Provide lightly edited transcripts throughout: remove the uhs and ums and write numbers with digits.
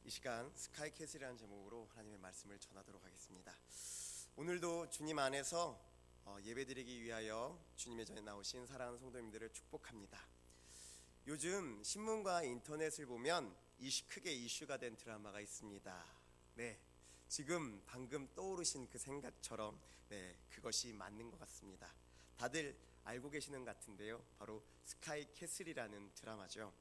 이 시간 스카이캐슬이라는 제목으로 하나님의 말씀을 전하도록 하겠습니다. 오늘도 주님 안에서 예배드리기 위하여 주님의 전에 나오신 사랑하는 성도님들을 축복합니다. 요즘 신문과 인터넷을 보면 크게 이슈가 된 드라마가 있습니다. 네, 지금 방금 떠오르신 그 생각처럼 그것이 맞는 것 같습니다. 다들 알고 계시는 것 같은데요, 바로 스카이캐슬이라는 드라마죠.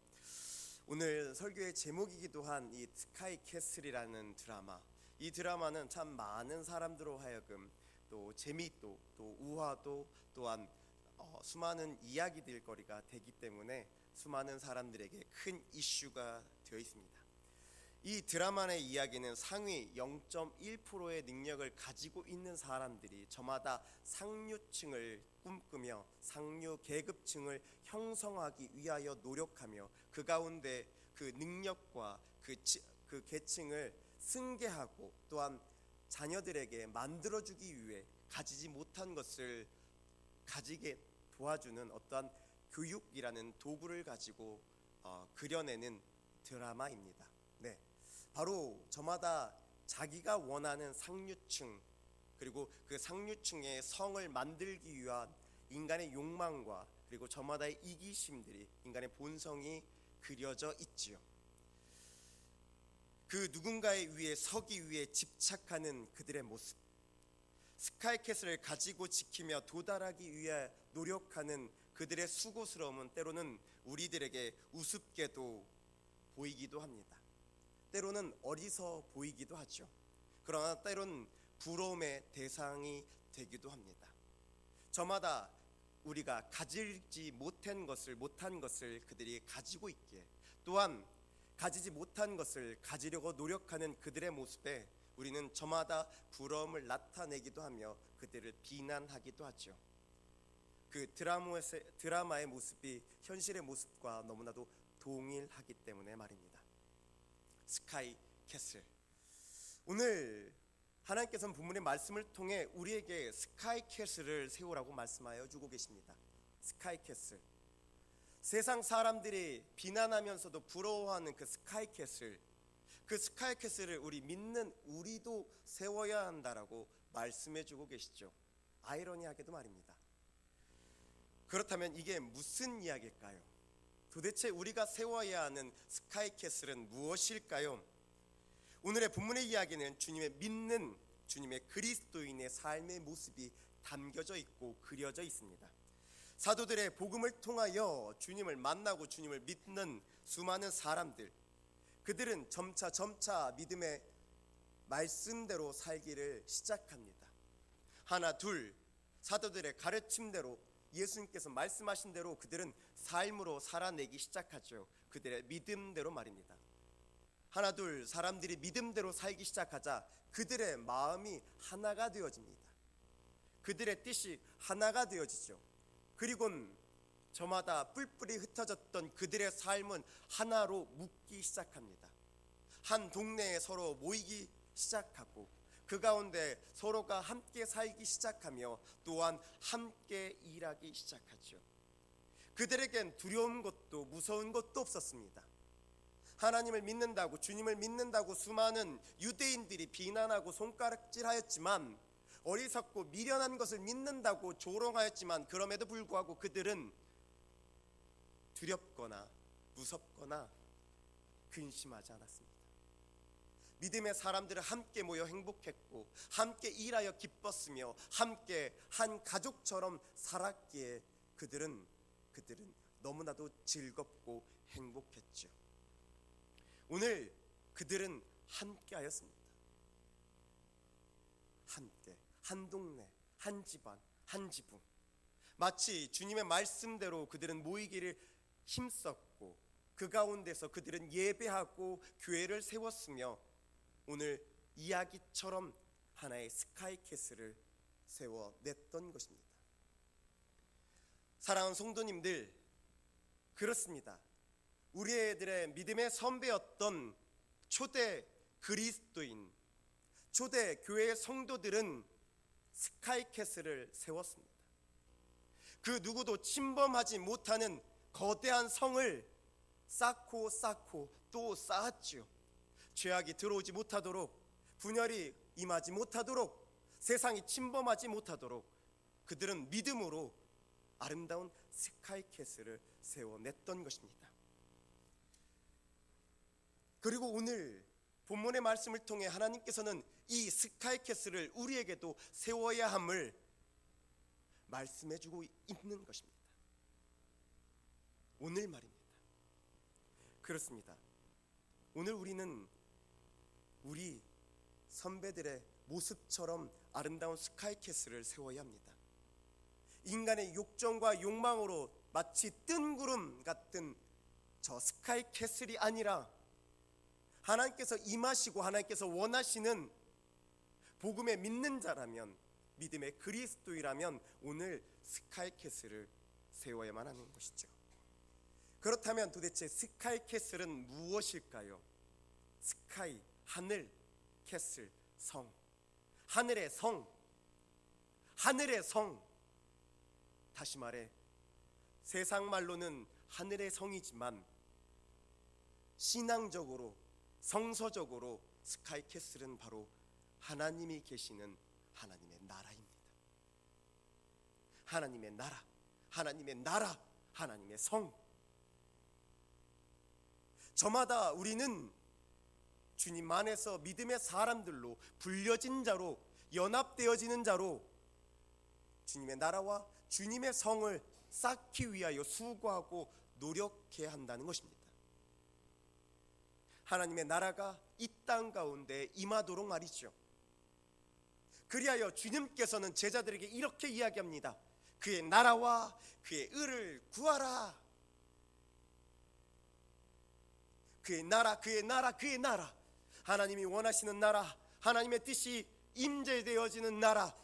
오늘 설교의 제목이기도 한 이 스카이캐슬이라는 드라마, 이 드라마는 참 많은 사람들로 하여금 또 재미도 또 우화도 또한 수많은 이야기들거리가 되기 때문에 수많은 사람들에게 큰 이슈가 되어 있습니다. 이 드라마의 이야기는 상위 0.1%의 능력을 가지고 있는 사람들이 저마다 상류층을 꿈꾸며 상류 계급층을 형성하기 위하여 노력하며 그 가운데 그 능력과 그 계층을 승계하고 또한 자녀들에게 만들어주기 위해 가지지 못한 것을 가지게 도와주는 어떠한 교육이라는 도구를 가지고 그려내는 드라마입니다. 네, 바로 저마다 자기가 원하는 상류층, 그리고 그 상류층의 성을 만들기 위한 인간의 욕망과 그리고 저마다의 이기심들이, 인간의 본성이 그려져 있지요. 그 누군가의 위에 서기 위해 집착하는 그들의 모습, 스카이캐슬을 가지고 지키며 도달하기 위해 노력하는 그들의 수고스러움은 때로는 우리들에게 우습게도 보이기도 합니다. 때로는 어리석어 보이기도 하죠. 그러나 때로는 부러움의 대상이 되기도 합니다. 저마다 우리가 가지지 못한 것을 그들이 가지고 있기에, 또한 가지지 못한 것을 가지려고 노력하는 그들의 모습에 우리는 저마다 부러움을 나타내기도 하며 그들을 비난하기도 하죠. 그 드라마의 모습이 현실의 모습과 너무나도 동일하기 때문에 말입니다. 스카이캐슬, 오늘 하나님께서는 본문의 말씀을 통해 우리에게 스카이캐슬을 세우라고 말씀하여 주고 계십니다. 스카이캐슬, 세상 사람들이 비난하면서도 부러워하는 그 스카이캐슬, 그 스카이캐슬을 우리 믿는 우리도 세워야 한다라고 말씀해 주고 계시죠. 아이러니하게도 말입니다. 그렇다면 이게 무슨 이야기일까요? 도대체 우리가 세워야 하는 스카이캐슬은 무엇일까요? 오늘의 본문의 이야기는 주님의 믿는 주님의 그리스도인의 삶의 모습이 담겨져 있고 그려져 있습니다. 사도들의 복음을 통하여 주님을 만나고 주님을 믿는 수많은 사람들, 그들은 점차 믿음의 말씀대로 살기를 시작합니다. 하나 둘, 사도들의 가르침대로, 예수님께서 말씀하신 대로 그들은 삶으로 살아내기 시작하죠. 그들의 믿음대로 말입니다. 하나 둘, 사람들이 믿음대로 살기 시작하자 그들의 마음이 하나가 되어집니다. 그들의 뜻이 하나가 되어지죠. 그리고는 저마다 뿔뿔이 흩어졌던 그들의 삶은 하나로 묶기 시작합니다. 한 동네에 서로 모이기 시작하고 그 가운데 서로가 함께 살기 시작하며 또한 함께 일하기 시작하죠. 그들에겐 두려운 것도 무서운 것도 없었습니다. 하나님을 믿는다고, 주님을 믿는다고 수많은 유대인들이 비난하고 손가락질하였지만, 어리석고 미련한 것을 믿는다고 조롱하였지만, 그럼에도 불구하고 그들은 두렵거나 무섭거나 근심하지 않았습니다. 믿음의 사람들은 함께 모여 행복했고 함께 일하여 기뻤으며 함께 한 가족처럼 살았기에 그들은 너무나도 즐겁고 행복했죠. 오늘 그들은 함께 하였습니다. 함께, 한 동네, 한 집안, 한 지붕, 마치 주님의 말씀대로 그들은 모이기를 힘썼고 그 가운데서 그들은 예배하고 교회를 세웠으며 오늘 이야기처럼 하나의 스카이캐슬을 세워냈던 것입니다. 사랑하는 성도님들, 그렇습니다. 우리들의 믿음의 선배였던 초대 그리스도인, 초대 교회의 성도들은 스카이캐슬을 세웠습니다. 그 누구도 침범하지 못하는 거대한 성을 쌓고 또 쌓았지요. 죄악이 들어오지 못하도록, 분열이 임하지 못하도록, 세상이 침범하지 못하도록 그들은 믿음으로 아름다운 스카이캐슬을 세워냈던 것입니다. 그리고 오늘 본문의 말씀을 통해 하나님께서는 이 스카이캐슬을 우리에게도 세워야 함을 말씀해주고 있는 것입니다. 오늘 말입니다. 그렇습니다. 오늘 우리는 우리 선배들의 모습처럼 아름다운 스카이캐슬을 세워야 합니다. 인간의 욕정과 욕망으로 마치 뜬구름 같은 저 스카이캐슬이 아니라 하나님께서 임하시고 하나님께서 원하시는 복음에 믿는 자라면, 믿음의 그리스도이라면 오늘 스카이캐슬을 세워야만 하는 것이죠. 그렇다면 도대체 스카이캐슬은 무엇일까요? 스카이, 하늘, 캐슬, 성. 하늘의 성, 하늘의 성. 다시 말해 세상 말로는 하늘의 성이지만 신앙적으로, 성서적으로 스카이캐슬은 바로 하나님이 계시는 하나님의 나라입니다. 하나님의 나라, 하나님의 나라, 하나님의 성. 저마다 우리는 주님 안에서 믿음의 사람들로 불려진 자로, 연합되어지는 자로 주님의 나라와 주님의 성을 쌓기 위하여 수고하고 노력해야 한다는 것입니다. 하나님의 나라가 이 땅 가운데 임하도록 말이죠. 그리하여 주님께서는 제자들에게 이렇게 이야기합니다. 그의 나라와 그의 의를 구하라. 그의 나라, 그의 나라, 그의 나라. 하나님이 원하시는 나라, 하나님의 뜻이 임재되어지는 나라.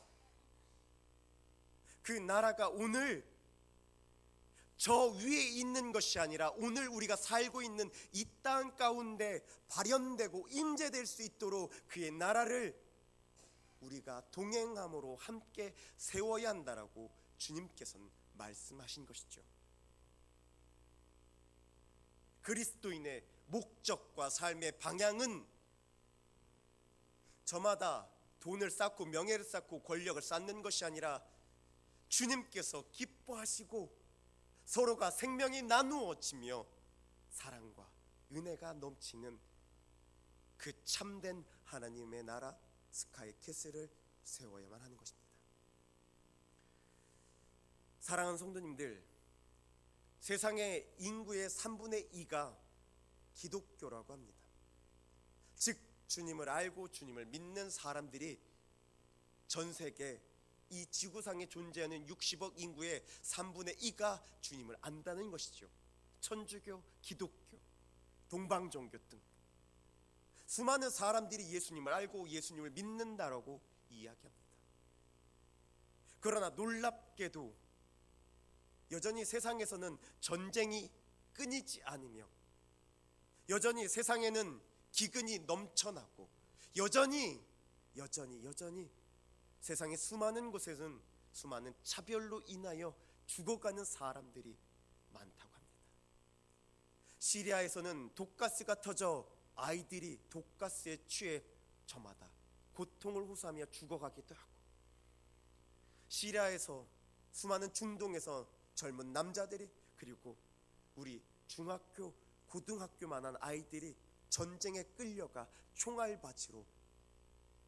그 나라가 오늘 저 위에 있는 것이 아니라 오늘 우리가 살고 있는 이 땅 가운데 발현되고 임재될 수 있도록 그의 나라를 우리가 동행함으로 함께 세워야 한다라고 주님께서는 말씀하신 것이죠. 그리스도인의 목적과 삶의 방향은 저마다 돈을 쌓고 명예를 쌓고 권력을 쌓는 것이 아니라 주님께서 기뻐하시고 서로가 생명이 나누어지며 사랑과 은혜가 넘치는 그 참된 하나님의 나라 스카이캐슬을 세워야만 하는 것입니다. 사랑하는 성도님들, 세상의 인구의 3분의 2가 기독교라고 합니다. 즉 주님을 알고 주님을 믿는 사람들이 전 세계 이 지구상에 존재하는 60억 인구의 3분의 2가 주님을 안다는 것이죠. 천주교, 기독교, 동방종교 등 수많은 사람들이 예수님을 알고 예수님을 믿는다라고 이야기합니다. 그러나 놀랍게도 여전히 세상에서는 전쟁이 끊이지 않으며 여전히 세상에는 기근이 넘쳐나고 여전히 세상의 수많은 곳에는 수많은 차별로 인하여 죽어가는 사람들이 많다고 합니다. 시리아에서는 독가스가 터져 아이들이 독가스에 취해 저마다 고통을 호소하며 죽어가기도 하고, 시리아에서 수많은 중동에서 젊은 남자들이, 그리고 우리 중학교, 고등학교만한 아이들이 전쟁에 끌려가 총알바지로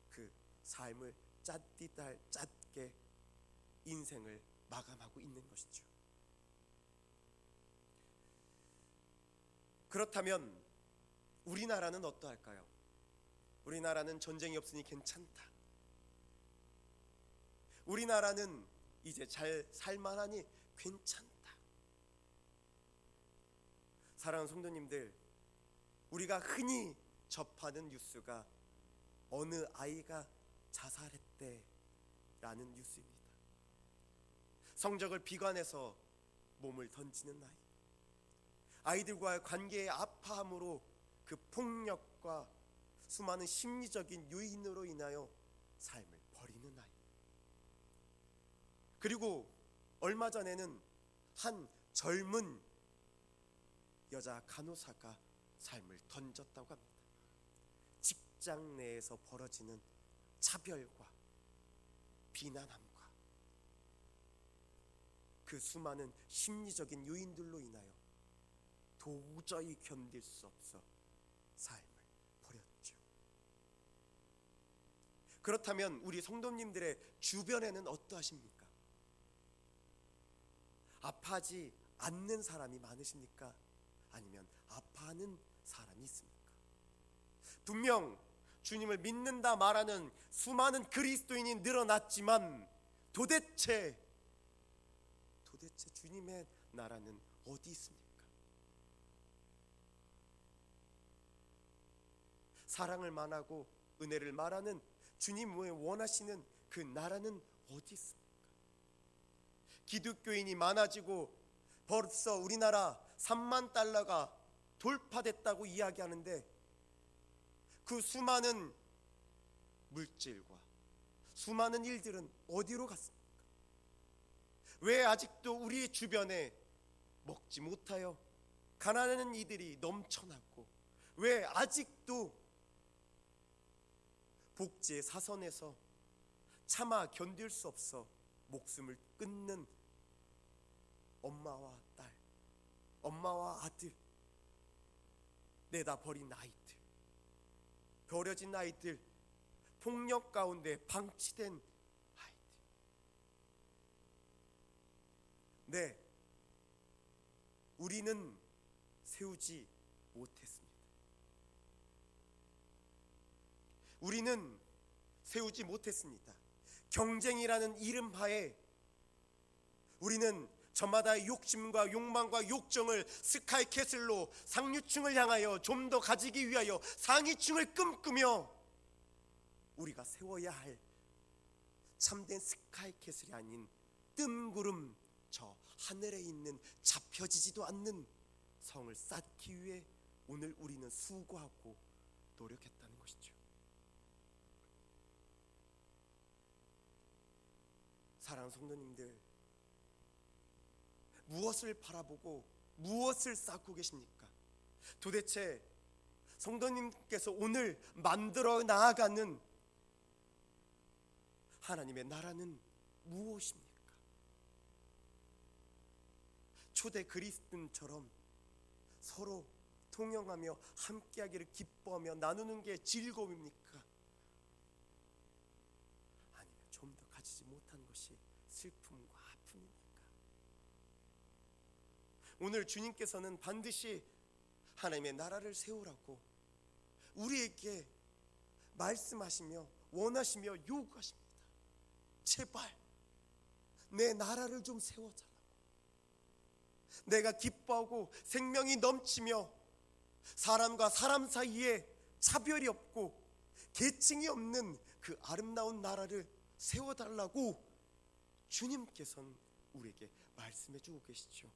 그 삶을 짧게 인생을 마감하고 있는 것이죠. 그렇다면 우리나라는 어떠할까요? 우리나라는 전쟁이 없으니 괜찮다. 우리나라는 이제 잘 살만하니 괜찮다. 사랑하는 성도님들, 우리가 흔히 접하는 뉴스가 어느 아이가 자살했대라는 뉴스입니다. 성적을 비관해서 몸을 던지는 아이들과의 관계의 아파함으로 그 폭력과 수많은 심리적인 요인으로 인하여 삶을 버리는 아이, 그리고 얼마 전에는 한 젊은 여자 간호사가 삶을 던졌다고 합니다. 직장 내에서 벌어지는 차별과 비난함과 그 수많은 심리적인 요인들로 인하여 도저히 견딜 수 없어 삶을 버렸죠. 그렇다면 우리 성도님들의 주변에는 어떠하십니까? 아파하지 않는 사람이 많으십니까? 아니면 아파하는 사람이 있습니까? 분명 주님을 믿는다 말하는 수많은 그리스도인이 늘어났지만 도대체 주님의 나라는 어디 있습니까? 사랑을 말하고 은혜를 말하는 주님의 원하시는 그 나라는 어디 있습니까? 기독교인이 많아지고 벌써 우리나라 3만 달러가 돌파됐다고 이야기하는데 그 수많은 물질과 수많은 일들은 어디로 갔습니까? 왜 아직도 우리 주변에 먹지 못하여 가난한 이들이 넘쳐났고 왜 아직도 복지의 사선에서 차마 견딜 수 없어 목숨을 끊는 엄마와 딸, 엄마와 아들, 내다 버린 아이들, 버려진 아이들, 폭력 가운데 방치된 아이들. 네, 우리는 세우지 못했습니다. 우리는 세우지 못했습니다. 경쟁이라는 이름하에 우리는 저마다의 욕심과 욕망과 욕정을 스카이캐슬로 상류층을 향하여 좀 더 가지기 위하여 상위층을 꿈꾸며 우리가 세워야 할 참된 스카이캐슬이 아닌 뜬구름 저 하늘에 있는 잡혀지지도 않는 성을 쌓기 위해 오늘 우리는 수고하고 노력했다는 것이죠. 사랑하는 성도님들, 무엇을 바라보고 무엇을 쌓고 계십니까? 도대체 성도님께서 오늘 만들어 나아가는 하나님의 나라는 무엇입니까? 초대 그리스도인처럼 서로 통용하며 함께하기를 기뻐하며 나누는 게 즐거움입니까? 아니면 좀 더 가지지 못한 것이 슬픔과 아픔입니까? 오늘 주님께서는 반드시 하나님의 나라를 세우라고 우리에게 말씀하시며 원하시며 요구하십니다. 제발 내 나라를 좀 세워달라고. 내가 기뻐하고 생명이 넘치며 사람과 사람 사이에 차별이 없고 계층이 없는 그 아름다운 나라를 세워달라고 주님께서는 우리에게 말씀해 주고 계시죠.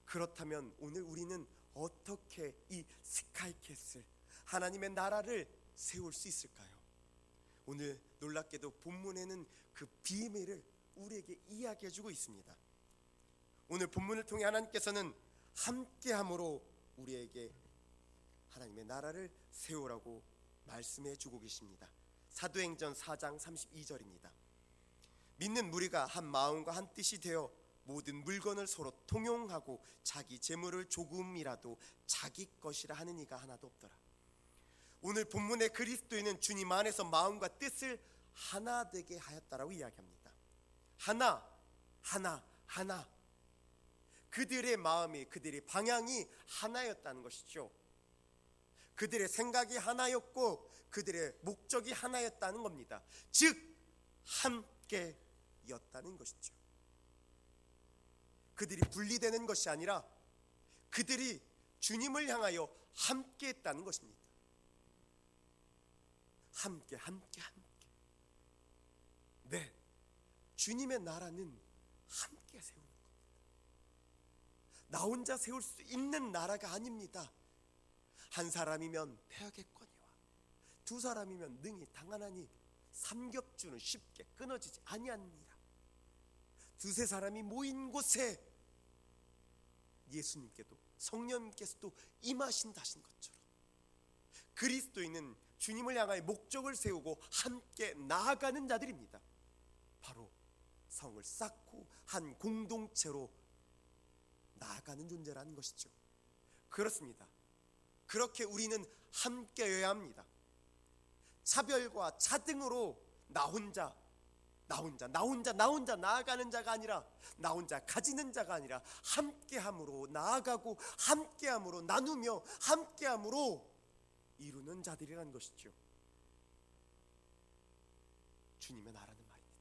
그렇다면 오늘 우리는 어떻게 이 스카이캐슬 하나님의 나라를 세울 수 있을까요? 오늘 놀랍게도 본문에는 그 비밀을 우리에게 이야기해 주고 있습니다. 오늘 본문을 통해 하나님께서는 함께함으로 우리에게 하나님의 나라를 세우라고 말씀해 주고 계십니다. 사도행전 4장 32절입니다. 믿는 무리가 한 마음과 한 뜻이 되어 모든 물건을 서로 통용하고 자기 재물을 조금이라도 자기 것이라 하는 이가 하나도 없더라. 오늘 본문의 그리스도인은 주님 안에서 마음과 뜻을 하나 되게 하였다라고 이야기합니다. 하나. 그들의 마음이, 그들의 방향이 하나였다는 것이죠. 그들의 생각이 하나였고 그들의 목적이 하나였다는 겁니다. 즉 함께였다는 것이죠. 그들이 분리되는 것이 아니라 그들이 주님을 향하여 함께했다는 것입니다. 함께. 네, 주님의 나라는 함께 세우는 겁니다. 나 혼자 세울 수 있는 나라가 아닙니다. 한 사람이면 패하겠거니와 두 사람이면 능히 당하나니 삼겹줄은 쉽게 끊어지지 아니하느니라. 두세 사람이 모인 곳에 예수님께도 성령님께서도 임하신다신 것처럼 그리스도인은 주님을 향하여 목적을 세우고 함께 나아가는 자들입니다. 바로 성을 쌓고 한 공동체로 나아가는 존재라는 것이죠. 그렇습니다. 그렇게 우리는 함께여야 합니다. 차별과 차등으로 나 혼자 나아가는 자가 아니라, 나 혼자 가지는 자가 아니라 함께함으로 나아가고 함께함으로 나누며 함께함으로 이루는 자들이라는 것이죠. 주님의 나라는 말입니다.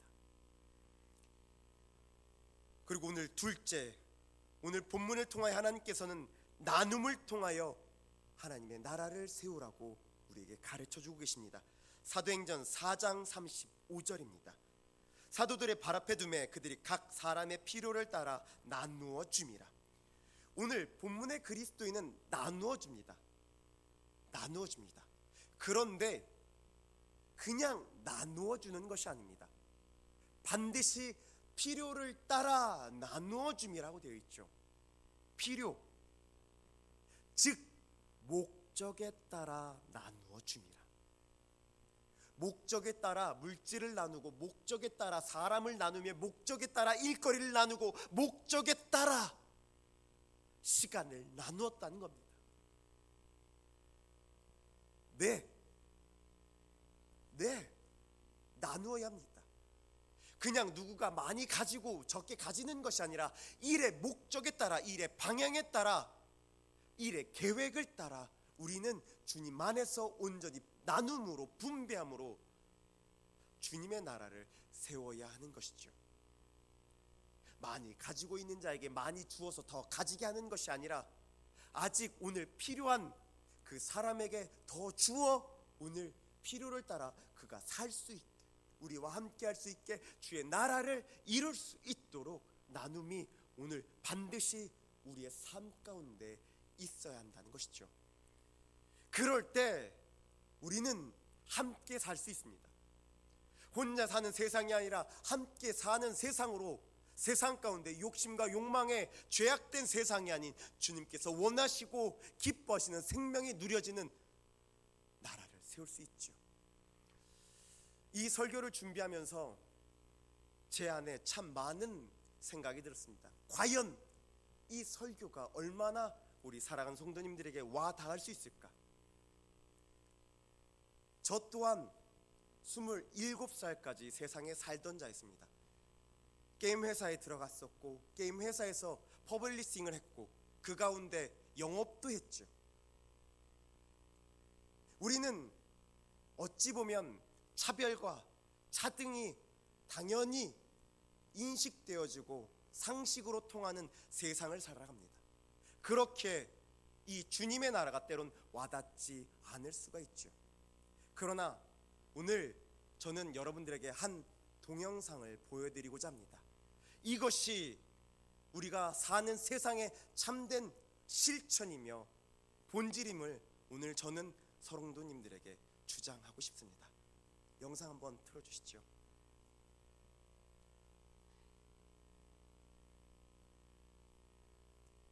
그리고 오늘 둘째, 오늘 본문을 통하여 하나님께서는 나눔을 통하여 하나님의 나라를 세우라고 우리에게 가르쳐주고 계십니다. 사도행전 4장 35절입니다. 사도들의 발 앞에 두매 그들이 각 사람의 필요를 따라 나누어 줍니다. 오늘 본문의 그리스도인은 나누어 줍니다. 그런데 그냥 나누어 주는 것이 아닙니다. 반드시 필요를 따라 나누어 줌이라고 되어 있죠. 필요, 즉 목적에 따라 나누어 줍니다. 목적에 따라 물질을 나누고, 목적에 따라 사람을 나누며, 목적에 따라 일거리를 나누고, 목적에 따라 시간을 나누었다는 겁니다. 네, 나누어야 합니다. 그냥 누구가 많이 가지고 적게 가지는 것이 아니라 일의 목적에 따라, 일의 방향에 따라, 일의 계획을 따라 우리는 주님 안에서 온전히 나눔으로, 분배함으로 주님의 나라를 세워야 하는 것이죠. 많이 가지고 있는 자에게 많이 주어서 더 가지게 하는 것이 아니라, 아직 오늘 필요한 그 사람에게 더 주어 오늘 필요를 따라 그가 살 수 있게, 우리와 함께 할 수 있게 주의 나라를 이룰 수 있도록 나눔이 오늘 반드시 우리의 삶 가운데 있어야 한다는 것이죠. 그럴 때 우리는 함께 살 수 있습니다. 혼자 사는 세상이 아니라 함께 사는 세상으로, 세상 가운데 욕심과 욕망에 죄악된 세상이 아닌 주님께서 원하시고 기뻐하시는 생명이 누려지는 나라를 세울 수 있죠. 이 설교를 준비하면서 제 안에 참 많은 생각이 들었습니다. 과연 이 설교가 얼마나 우리 사랑하는 성도님들에게 와 닿을 수 있을까? 저 또한 27살까지 세상에 살던 자였습니다. 게임 회사에 들어갔었고, 게임 회사에서 퍼블리싱을 했고, 그 가운데 영업도 했죠. 우리는 어찌 보면 차별과 차등이 당연히 인식되어지고 상식으로 통하는 세상을 살아갑니다. 그렇게 이 주님의 나라가 때론 와닿지 않을 수가 있죠. 그러나 오늘 저는 여러분들에게 한 동영상을 보여드리고자 합니다. 이것이 우리가 사는 세상의 참된 실천이며 본질임을 오늘 저는 성도님들에게 주장하고 싶습니다. 영상 한번 틀어주시죠.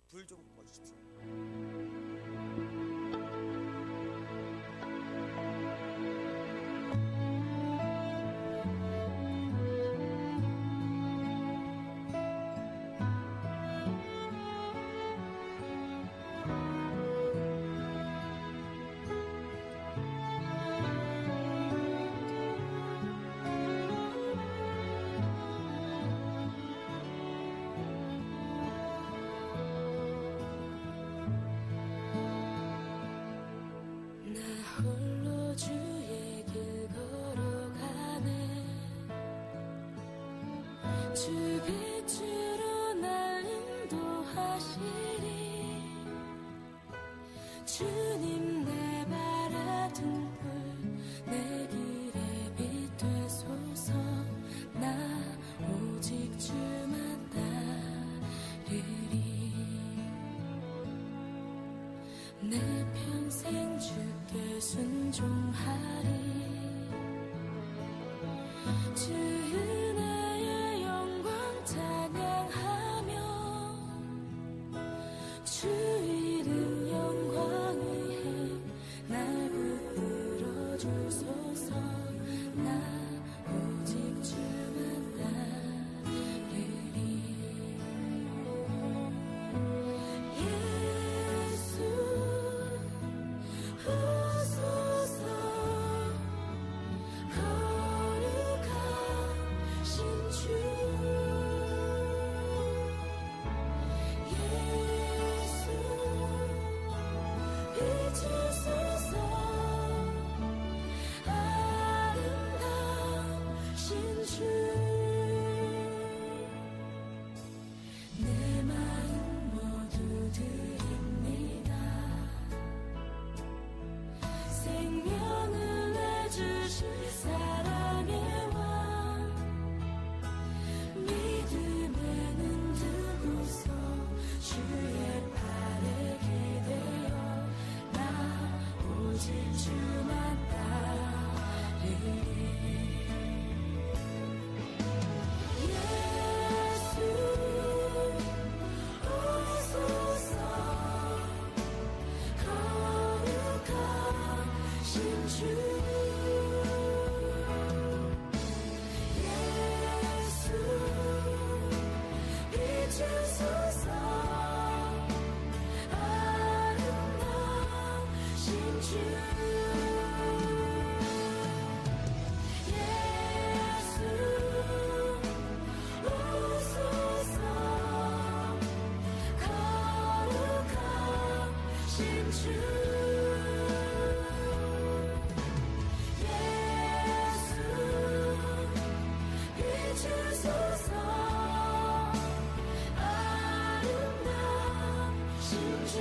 불 좀 꺼주십시오. 홀로 주의 길 걸어가네. 주 빛으로 날 인도하시리. 주님 내 바라둔 불 내 길에 빛 되소서. 나 오직 주만 따르리. 내 평생 주께 순종하리. 주 은혜의 영광 찬양하며 주 이름 영광 위해 날 주 예수 오소서 거룩하신 주 예수 비추소서 아름다우신 주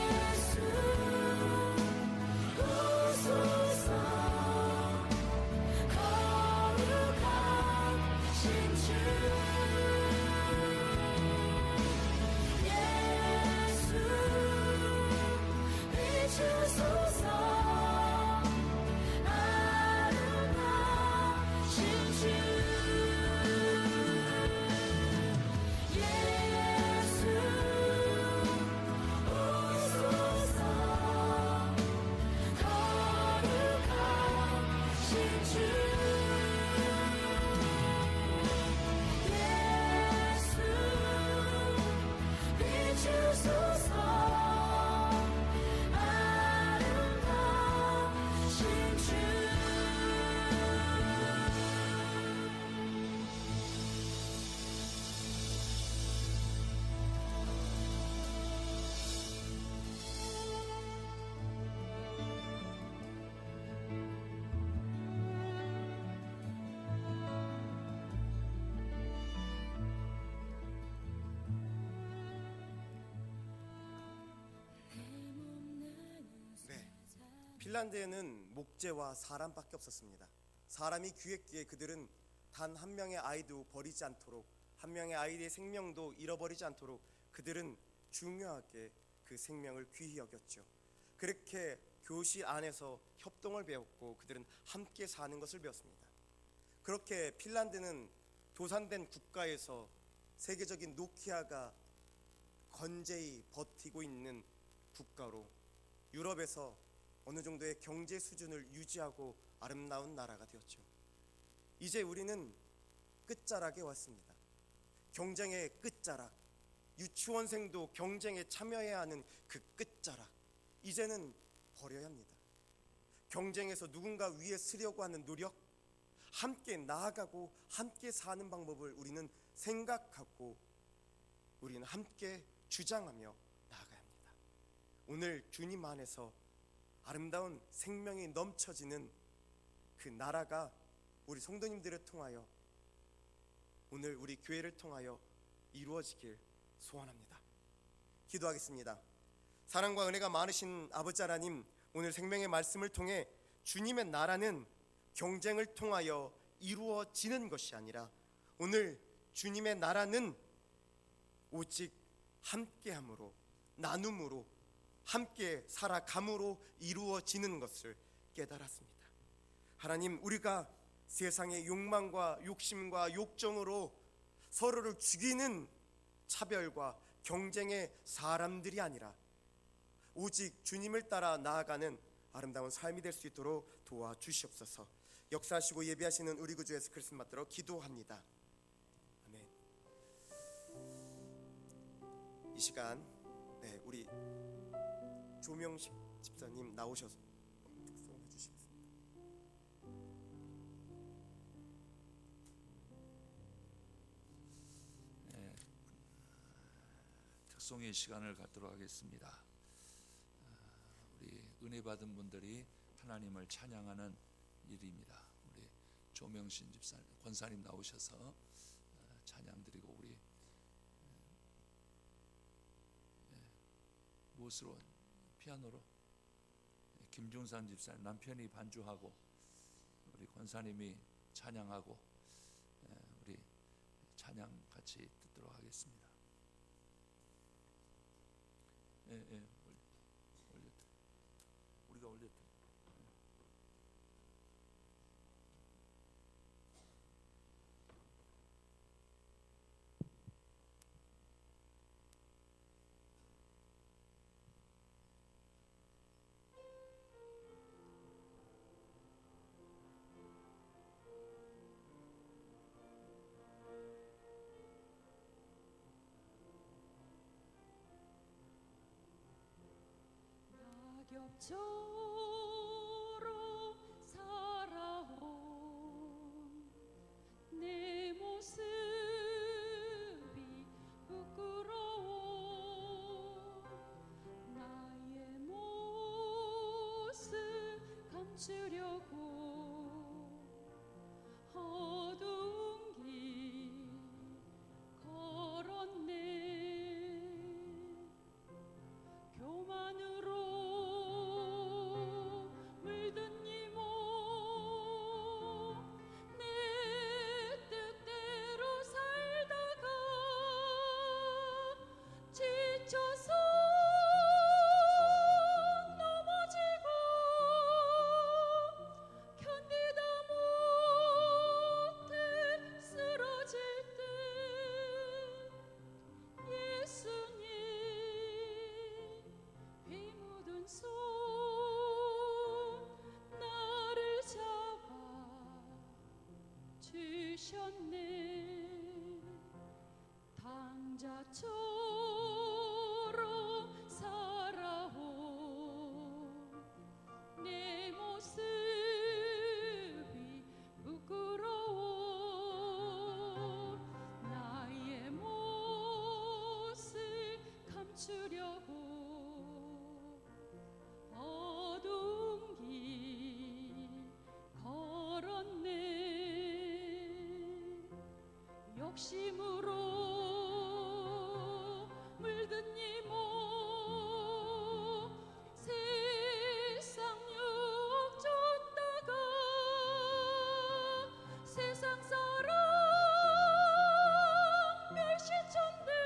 예수 오소서 거룩하신 주 예수 비추소서 아름다우신 주 예수 오소서 거룩하신 주 예수 비추소서 아름다우신 주 네, 핀란드에는 목재와 사람밖에 없었습니다. 사람이 귀했기에 그들은 단 한 명의 아이도 버리지 않도록, 한 명의 아이의 생명도 잃어버리지 않도록 그들은 중요하게 그 생명을 귀히 여겼죠. 그렇게 교실 안에서 협동을 배웠고 그들은 함께 사는 것을 배웠습니다. 그렇게 핀란드는 도산된 국가에서 세계적인 노키아가 건재히 버티고 있는 국가로 유럽에서 어느 정도의 경제 수준을 유지하고 아름다운 나라가 되었죠. 이제 우리는 끝자락에 왔습니다. 경쟁의 끝자락, 유치원생도 경쟁에 참여해야 하는 그 끝자락, 이제는 버려야 합니다. 경쟁에서 누군가 위에 서려고 하는 노력, 함께 나아가고 함께 사는 방법을 우리는 생각하고 우리는 함께 주장하며 나아가야 합니다. 오늘 주님 안에서 아름다운 생명이 넘쳐지는 그 나라가 우리 성도님들을 통하여, 오늘 우리 교회를 통하여 이루어지길 소원합니다. 기도하겠습니다. 사랑과 은혜가 많으신 아버지 하나님, 오늘 생명의 말씀을 통해 주님의 나라는 경쟁을 통하여 이루어지는 것이 아니라 오늘 주님의 나라는 오직 함께함으로, 나눔으로, 함께 살아감으로 이루어지는 것을 깨달았습니다. 하나님, 우리가 세상의 욕망과 욕심과 욕정으로 서로를 죽이는 차별과 경쟁의 사람들이 아니라 오직 주님을 따라 나아가는 아름다운 삶이 될 수 있도록 도와주시옵소서. 역사하시고 예비하시는 우리 구주 예수 그리스도 받들어 기도합니다. 아멘. 이 시간 우리 조명식 집사님 나오셔서 특송해 주시겠습니다. 특송의 시간을 갖도록 하겠습니다. 우리 은혜 받은 분들이 하나님을 찬양하는 일입니다. 우리 조명신 집사님, 권사님 나오셔서 찬양 드리고, 우리 무엇으로? 피아노로 김중산 집사님, 남편이 반주하고 우리 권사님이 찬양하고 우리 찬양 같이 듣도록 하겠습니다. 올려. 저로 살아온 내 모습이 부끄러워 나의 모습 감추려고